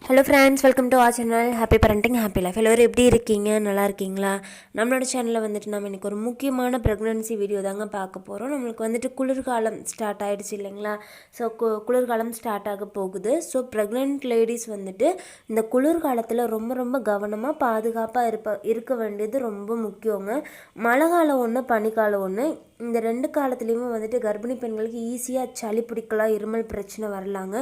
Hello friends, welcome to R channel. Happy parenting happy life. எல்லோரும் எப்படி இருக்கீங்க? நல்லா இருக்கீங்களா? நம்மளோட சேனலில் வந்துட்டு நம்ம இன்றைக்கி ஒரு முக்கியமான ப்ரெக்னன்சி வீடியோ தாங்க பார்க்க போகிறோம். நம்மளுக்கு வந்துட்டு குளிர்காலம் ஸ்டார்ட் ஆகிடுச்சு இல்லைங்களா? ஸோ குளிர்காலம் ஸ்டார்ட் ஆக போகுது. ஸோ ப்ரெக்னென்ட் லேடிஸ் வந்துட்டு இந்த குளிர்காலத்தில் ரொம்ப ரொம்ப கவனமாக பாதுகாப்பாக இருக்க வேண்டியது ரொம்ப முக்கியங்க. மழை காலம் ஒன்று, பனிக்காலம் ஒன்று. இந்த ரெண்டு காலத்துலேயுமே வந்துட்டு கர்ப்பிணி பெண்களுக்கு ஈஸியாக சளி பிடிக்கலாம், இருமல் பிரச்சனை வரலாங்க.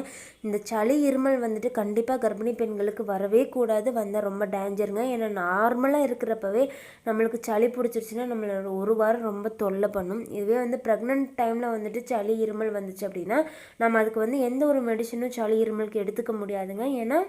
இந்த சளி இருமல் வந்துட்டு கண்டிப்பாக கர்ப்பிணி பெண்களுக்கு வரவே கூடாது. வந்தால் ரொம்ப டேஞ்சருங்க. ஏன்னா நார்மலாக இருக்கிறப்பவே நம்மளுக்கு சளி பிடிச்சிருச்சுன்னா நம்மளோட ஒரு வாரம் ரொம்ப தொல்லை பண்ணும். இதுவே வந்து ப்ரெக்னென்ட் டைமில் வந்துட்டு சளி இருமல் வந்துச்சு அப்படின்னா நம்ம அதுக்கு வந்து எந்த ஒரு மெடிசனும் சளி இருமலுக்கு எடுத்துக்க முடியாதுங்க. ஏன்னா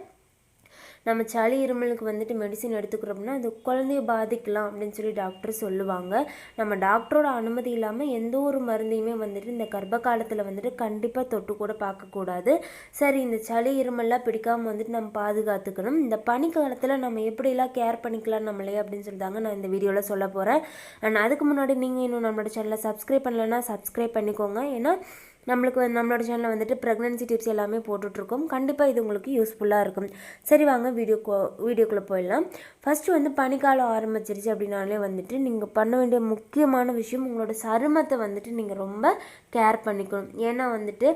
நம்ம சளி இருமலுக்கு வந்துட்டு மெடிசின் எடுத்துக்கிறோம்னா அது குழந்தைய பாதிக்கலாம் அப்படின்னு சொல்லி டாக்டர் சொல்லுவாங்க. நம்ம டாக்டரோட அனுமதி இல்லாமல் எந்த ஒரு மருந்தையுமே வந்துட்டு இந்த கர்ப்ப காலத்தில் வந்துட்டு கண்டிப்பாக தொட்டு கூட பார்க்கக்கூடாது. சரி, இந்த சளி இருமல்லாம் பிடிக்காமல் வந்துட்டு நம்ம பாதுகாத்துக்கணும். இந்த பனிக்காலத்தில் நம்ம எப்படிலாம் கேர் பண்ணிக்கலாம் நம்மளே அப்படின்னு சொல்லிட்டாங்க நான் இந்த வீடியோவில் சொல்ல போகிறேன். அண்ட் அதுக்கு முன்னாடி நீங்கள் இன்னும் நம்மளோட சேனலை சப்ஸ்கிரைப் பண்ணலைன்னா சப்ஸ்கிரைப் பண்ணிக்கோங்க. ஏன்னா நம்மளோட சேனலில் வந்துட்டு ப்ரெக்னன்சி டிப்ஸ் எல்லாமே போட்டுட்ருக்கோம். கண்டிப்பாக இது உங்களுக்கு யூஸ்ஃபுல்லாக இருக்கும். சரி, வாங்க வீடியோக்குள்ளே போயிடலாம். ஃபஸ்ட்டு வந்து பனிக்காலம் ஆரம்பிச்சிருச்சு அப்படின்னாலே வந்துட்டு நீங்கள் பண்ண வேண்டிய முக்கியமான விஷயம் உங்களோட சருமத்தை வந்துட்டு நீங்கள் ரொம்ப கேர் பண்ணிக்கணும். ஏன்னா வந்துட்டு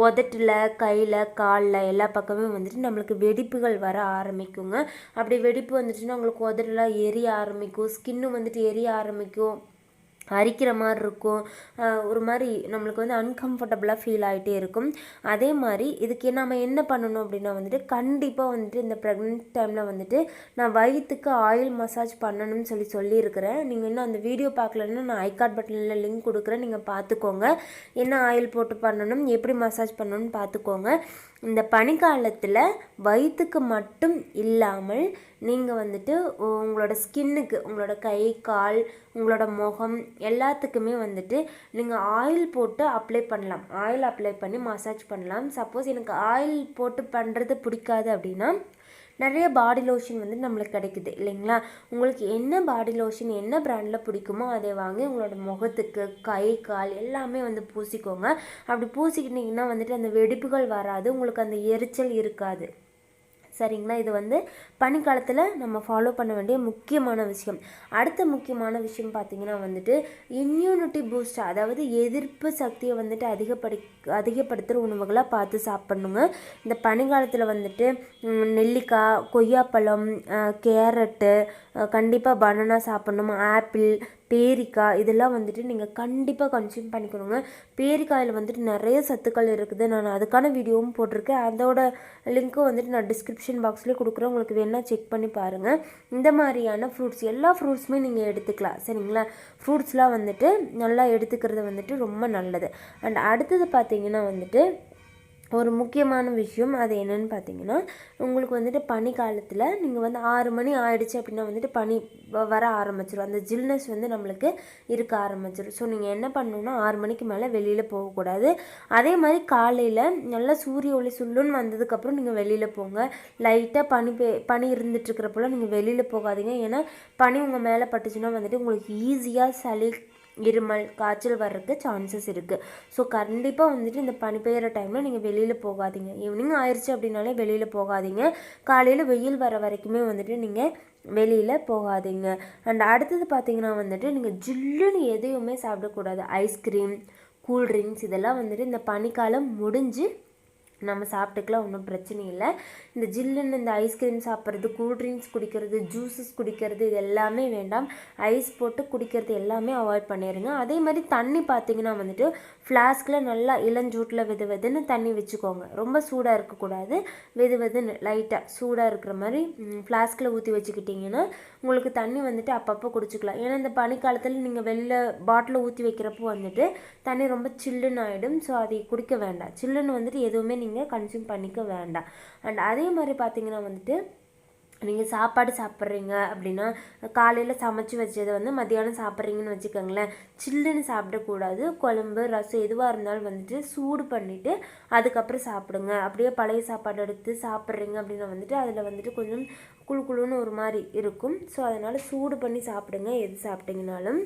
உதட்டில், கையில், காலில் எல்லா பக்கமே வந்துட்டு நம்மளுக்கு வெடிப்புகள் வர ஆரம்பிக்குங்க. அப்படி வெடிப்பு வந்துச்சுன்னா உங்களுக்கு உதட்டெல்லாம் எரிய ஆரம்பிக்கும், ஸ்கின்னு வந்துட்டு எரிய ஆரம்பிக்கும், அரிக்கிற மாதிரி இருக்கும், ஒரு மாதிரி நம்மளுக்கு வந்து அன்கம்ஃபர்டபுளாக ஃபீல் ஆகிட்டே இருக்கும். அதே மாதிரி இதுக்கு நம்ம என்ன பண்ணணும் அப்படின்னா வந்துட்டு கண்டிப்பாக வந்துட்டு இந்த ப்ரெக்னென்ட் டைமில் வந்துட்டு நான் வயிற்றுக்கு ஆயில் மசாஜ் பண்ணணும்னு சொல்லியிருக்கிறேன். நீங்கள் இன்னும் அந்த வீடியோ பார்க்கலன்னா நான் ஐகார்ட் பட்டனில் லிங்க் கொடுக்குறேன், நீங்கள் பார்த்துக்கோங்க. என்ன ஆயில் போட்டு பண்ணணும், எப்படி மசாஜ் பண்ணணும்னு பார்த்துக்கோங்க. இந்த பனிக்காலத்தில் வயிற்றுக்கு மட்டும் இல்லாமல் நீங்கள் வந்துட்டு உங்களோட ஸ்கின்னுக்கு, உங்களோட கை, கால், உங்களோட முகம் எல்லாத்துக்குமே வந்துட்டு நீங்கள் ஆயில் போட்டு அப்ளை பண்ணலாம். ஆயில் அப்ளை பண்ணி மசாஜ் பண்ணலாம். சப்போஸ் எனக்கு ஆயில் போட்டு பண்ணுறது பிடிக்காது அப்படின்னா நிறைய பாடி லோஷன் வந்து நம்மளுக்கு கிடைக்குது இல்லைங்களா? உங்களுக்கு என்ன பாடி லோஷன் என்ன பிராண்டில் பிடிக்குமோ அதை வாங்கி உங்களோட முகத்துக்கு, கை, கால் எல்லாமே வந்து பூசிக்கோங்க. அப்படி பூசிக்கிட்டிங்கன்னா வந்துட்டு அந்த வெடிப்புகள் வராது, உங்களுக்கு அந்த எரிச்சல் இருக்காது. சரிங்களா? இது வந்து பனிக்காலத்தில் நம்ம ஃபாலோ பண்ண வேண்டிய முக்கியமான விஷயம். அடுத்த முக்கியமான விஷயம் பார்த்திங்கன்னா வந்துட்டு இம்யூனிட்டி பூஸ்ட், அதாவது எதிர்ப்பு சக்தியை வந்துட்டு அதிகப்படுத்துகிற உணவுகளாக பார்த்து சாப்பிட்ணுங்க. இந்த பனிக்காலத்தில் வந்துட்டு நெல்லிக்காய், கொய்யாப்பழம், கேரட்டு, கண்டிப்பாக பனானா சாப்பிட்ணும், ஆப்பிள், பேரிக்காய் இதெல்லாம் வந்துட்டு நீங்கள் கண்டிப்பாக கன்சியூம் பண்ணிக்கணுங்க. பேரிக்காயில் வந்துட்டு நிறைய சத்துக்கள் இருக்குது. நான் அதுக்கான வீடியோவும் போட்டிருக்கேன். அதோட லிங்க்கும் வந்துட்டு நான் டிஸ்கிரிப்ஷன் பாக்ஸ்லேயே கொடுக்குறேன், உங்களுக்கு வேணால் செக் பண்ணி பாருங்கள். இந்த மாதிரியான ஃப்ரூட்ஸ், எல்லா ஃப்ரூட்ஸுமே நீங்கள் எடுத்துக்கலாம். சரிங்களா? ஃப்ரூட்ஸ்லாம் வந்துட்டு நல்லா எடுத்துக்கிறது வந்துட்டு ரொம்ப நல்லது. அண்ட் அடுத்தது பார்த்திங்கன்னா வந்துட்டு ஒரு முக்கியமான விஷயம், அது என்னென்னு பார்த்தீங்கன்னா உங்களுக்கு வந்துட்டு பனி காலத்தில் நீங்கள் வந்து 6 மணி ஆகிடுச்சு அப்படின்னா வந்துட்டு பனி வர ஆரம்பிச்சிடும், அந்த ஜில்னஸ் வந்து நம்மளுக்கு இருக்க ஆரம்பிச்சிடும். ஸோ நீங்கள் என்ன பண்ணணுன்னா 6 மணிக்கு மேலே வெளியில் போகக்கூடாது. அதே மாதிரி காலையில் நல்லா சூரிய ஒளி சுள்ளுன்னு வந்ததுக்கப்புறம் நீங்கள் வெளியில் போங்க. லைட்டாக பனி இருந்துகிட்ருக்கிறப்போல நீங்கள் வெளியில் போகாதீங்க. ஏன்னா பனி உங்கள் மேலே பட்டுச்சுன்னா வந்துட்டு உங்களுக்கு ஈஸியாக சளி, இருமல், காய்ச்சல் வர்றதுக்கு சான்சஸ் இருக்குது. ஸோ கண்டிப்பாக வந்துட்டு இந்த பனி பெய்கிற டைமில் நீங்கள் வெளியில் போகாதீங்க. ஈவினிங் ஆயிடுச்சு அப்படின்னாலே வெளியில் போகாதீங்க. காலையில் வெயில் வர வரைக்குமே வந்துட்டு நீங்கள் வெளியில் போகாதீங்க. அண்ட் அடுத்தது பார்த்திங்கன்னா வந்துட்டு நீங்கள் ஜில்லுன்னு எதையுமே சாப்பிடக்கூடாது. ஐஸ்கிரீம், கூல்ட்ரிங்க்ஸ் இதெல்லாம் வந்துட்டு இந்த பனிக்காலம் முடிஞ்சு நம்ம சாப்பிட்டுக்கலாம், ஒன்றும் பிரச்சனை இல்லை. இந்த ஜில்லுன்னு இந்த ஐஸ்கிரீம் சாப்பிட்றது, கூல்ட்ரிங்க்ஸ் குடிக்கிறது, ஜூஸஸ் குடிக்கிறது இது எல்லாமே வேண்டாம். ஐஸ் போட்டு குடிக்கிறது எல்லாமே அவாய்ட் பண்ணிடுங்க. அதே மாதிரி தண்ணி பார்த்திங்கன்னா வந்துட்டு ஃப்ளாஸ்கில் நல்லா இளஞ்சூட்டில் வெதுன்னு தண்ணி வச்சுக்கோங்க. ரொம்ப சூடாக இருக்கக்கூடாது, வெதுன்னு லைட்டாக சூடாக இருக்கிற மாதிரி ஃப்ளாஸ்கில் ஊற்றி வச்சுக்கிட்டிங்கன்னா உங்களுக்கு தண்ணி வந்துட்டு அப்பப்போ குடிச்சிக்கலாம். ஏன்னா இந்த பனிக்காலத்தில் நீங்கள் வெளியில் பாட்டில் ஊற்றி வைக்கிறப்போ வந்துட்டு தண்ணி ரொம்ப சில்லுன்னு ஆகிடும். ஸோ அதை குடிக்க வேண்டாம். சில்லுன்னு வந்துட்டு எதுவுமே நீங்கள் கன்சியூம் பண்ணிக்க வேண்டாம். அண்ட் அதே மாதிரி பார்த்திங்கன்னா வந்துட்டு நீங்கள் சாப்பாடு சாப்பிட்றீங்க அப்படின்னா காலையில் சமைச்சி வச்சதை வந்து மத்தியானம் சாப்பிட்றீங்கன்னு வச்சுக்கோங்களேன், சில்லுன்னு சாப்பிடக்கூடாது. குழம்பு, ரசம் எதுவாக இருந்தாலும் வந்துட்டு சூடு பண்ணிவிட்டு அதுக்கப்புறம் சாப்பிடுங்க. அப்படியே பழைய சாப்பாடு எடுத்து சாப்பிட்றீங்க அப்படின்னா வந்துட்டு அதில் வந்துட்டு கொஞ்சம் குழுன்னு ஒரு மாதிரி இருக்கும். ஸோ அதனால் சூடு பண்ணி சாப்பிடுங்க எது சாப்பிட்டீங்கனாலும்.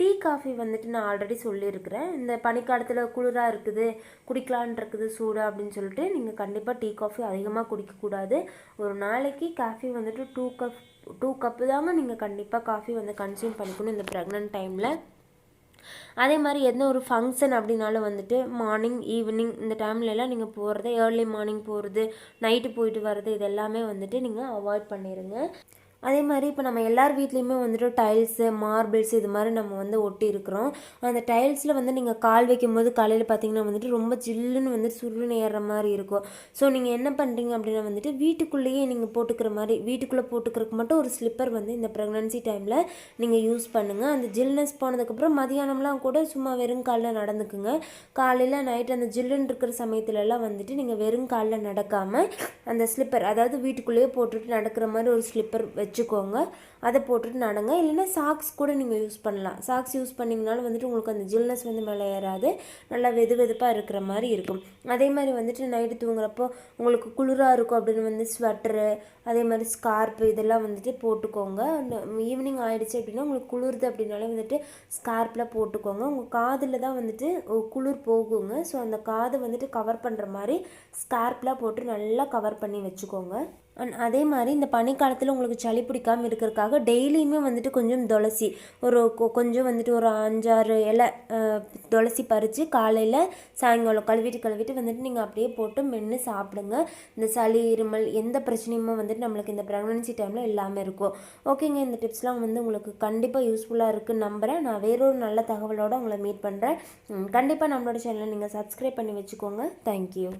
டீ காஃபி வந்துட்டு நான் ஆல்ரெடி சொல்லியிருக்கிறேன். இந்த பனிக்காலத்தில் குளிராக இருக்குது, குடிக்கலான் இருக்குது சூடு அப்படின்னு சொல்லிட்டு நீங்கள் கண்டிப்பாக டீ காஃபி அதிகமாக குடிக்கக்கூடாது. ஒரு நாளைக்கு காஃபி வந்துட்டு 2 கப்பு தாங்க நீங்கள் கண்டிப்பாக காஃபி வந்து கன்சியூம் பண்ணிக்கணும் இந்த ப்ரெக்னென்ட் டைமில். அதே மாதிரி எந்த ஒரு ஃபங்க்ஷன் அப்படின்னாலும் வந்துட்டு மார்னிங் ஈவினிங் இந்த டைம்லலாம் நீங்கள் போகிறது, ஏர்லி மார்னிங் போகிறது, நைட்டு போயிட்டு வர்றது, இது எல்லாமே வந்துட்டு நீங்கள் அவாய்ட் பண்ணிடுங்க. அதே மாதிரி இப்போ நம்ம எல்லார் வீட்லேயுமே வந்துட்டு டைல்ஸு, மார்பிள்ஸ் இது மாதிரி நம்ம வந்து ஒட்டி இருக்கிறோம். அந்த டைல்ஸில் வந்து நீங்கள் கால் வைக்கும்போது காலையில் பார்த்தீங்கன்னா வந்துட்டு ரொம்ப ஜில்லுன்னு வந்துட்டு சுருன்னு ஏறுற மாதிரி இருக்கும். ஸோ நீங்கள் என்ன பண்ணுறீங்க அப்படின்னா வந்துட்டு வீட்டுக்குள்ளேயே நீங்கள் போட்டுக்கிற மாதிரி, வீட்டுக்குள்ளே போட்டுக்கிறதுக்கு மட்டும் ஒரு ஸ்லிப்பர் வந்து இந்த ப்ரெக்னன்சி டைமில் நீங்கள் யூஸ் பண்ணுங்கள். அந்த ஜில்னஸ் போனதுக்கப்புறம் மதியானம்லாம் கூட சும்மா வெறும் காலில் நடந்துக்குங்க. காலையில் நைட்டு அந்த ஜில்லுன்னு இருக்கிற சமயத்துலலாம் வந்துட்டு நீங்கள் வெறும் காலில் நடக்காமல் அந்த ஸ்லிப்பர், அதாவது வீட்டுக்குள்ளேயே போட்டுட்டு நடக்கிற மாதிரி ஒரு ஸ்லிப்பர் வச்சுக்கோங்க. அதை போட்டுட்டு நடங்க. இல்லைன்னா சாக்ஸ் கூட நீங்கள் யூஸ் பண்ணலாம். சாக்ஸ் யூஸ் பண்ணிங்கனாலும் வந்துட்டு உங்களுக்கு அந்த ஜில்னஸ் வந்து மேலே ஏறாது, நல்லா வெதுப்பாக இருக்கிற மாதிரி இருக்கும். அதே மாதிரி வந்துட்டு நைட்டு தூங்குறப்போ உங்களுக்கு குளிராக இருக்கும் அப்படின்னு வந்து ஸ்வெட்டரு, அதே மாதிரி ஸ்கார்ப்பு இதெல்லாம் வந்துட்டு போட்டுக்கோங்க. அந்த ஈவினிங் ஆகிடுச்சு அப்படின்னா உங்களுக்கு குளிருது அப்படின்னாலே வந்துட்டு ஸ்கார்ப்பில் போட்டுக்கோங்க. உங்கள் காதில் தான் வந்துட்டு குளிர் போகுங்க. ஸோ அந்த காதை வந்துட்டு கவர் பண்ணுற மாதிரி ஸ்கார்ப்பில் போட்டு நல்லா கவர் பண்ணி வச்சுக்கோங்க. அதே மாதிரி இந்த பனிக்காலத்தில் உங்களுக்கு சளி பிடிக்காமல் இருக்கிறதுக்காக டெய்லியுமே வந்துட்டு கொஞ்சம் துளசி, கொஞ்சம் வந்துட்டு ஒரு 5-6 இலை துளசி பறித்து காலையில் சாயங்காலம் கழுவிட்டு வந்துட்டு நீங்கள் அப்படியே போட்டு மென்று சாப்பிடுங்க. இந்த சளி இருமல் எந்த பிரச்சனையுமே வந்துட்டு நம்மளுக்கு இந்த ப்ரெக்னன்சி டைமில் இல்லாமல் இருக்கும். ஓகேங்க, இந்த டிப்ஸ்லாம் வந்து உங்களுக்கு கண்டிப்பாக யூஸ்ஃபுல்லாக இருக்குன்னு நம்புகிறேன். நான் வேறொரு நல்ல தகவலோடு உங்களை மீட் பண்ணுறேன். கண்டிப்பாக நம்மளோட சேனலை நீங்கள் சப்ஸ்கிரைப் பண்ணி வச்சுக்கோங்க. தேங்க்யூ.